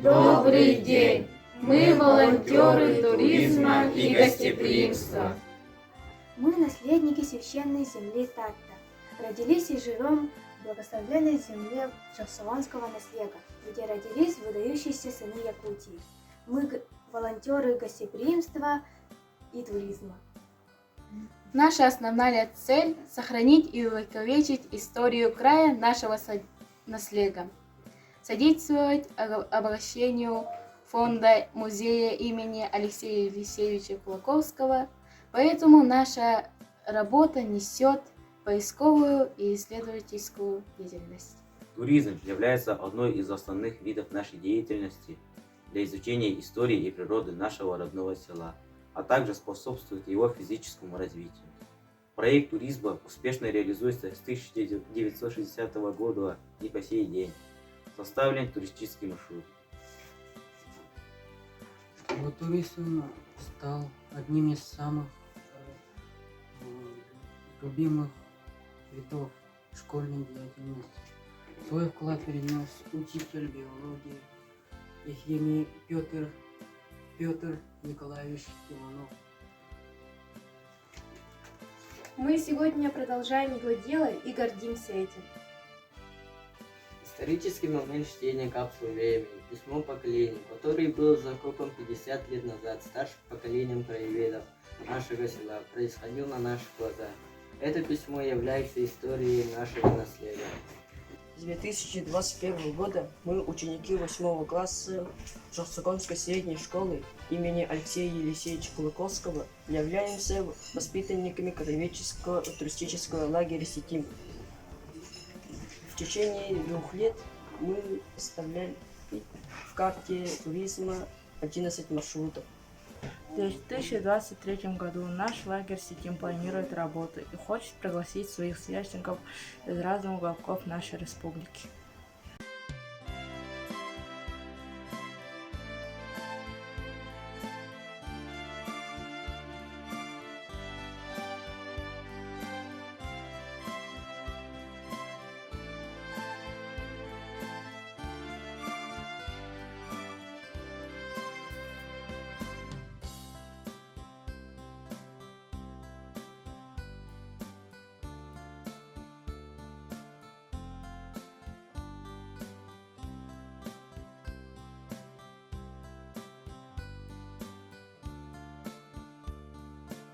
Добрый день! Мы волонтеры туризма и гостеприимства. Мы наследники священной земли Татта. Родились и живем в благословенной земле Джахсаланского наслега, где родились выдающиеся сыны Якутии. Мы волонтеры гостеприимства и туризма. Наша основная цель – сохранить и увековечить историю края нашего наследия, содействовать обогащению фонда музея имени Алексея Елисеевича Кулаковского, поэтому наша работа несет поисковую и исследовательскую деятельность. Туризм является одной из основных видов нашей деятельности для изучения истории и природы нашего родного села, а также способствует его физическому развитию. Проект туризма успешно реализуется с 1960 года и по сей день. Составлен туристический маршрут. Туризм стал одним из самых любимых видов школьной деятельности. Свой вклад принес учитель биологии и химии Петр Николаевич Иванов. Мы сегодня продолжаем его дело и гордимся этим. Исторический момент чтения капсулы времени, письмо поколению, который был закопан 50 лет назад старшим поколением краеведов нашего села, происходил на наших глазах. Это письмо является историей нашего наследия. С 2021 года мы, ученики 8 класса Джахсаланской средней школы имени Алексея Елисеевича Кулаковского, являемся воспитанниками краеведческого туристического лагеря «Сетим». В течение 2 лет мы составляли в карте туризма 11 маршрутов. В 2023 году наш лагерь «Сетим» планирует работу и хочет пригласить своих сверстников из разных уголков нашей республики.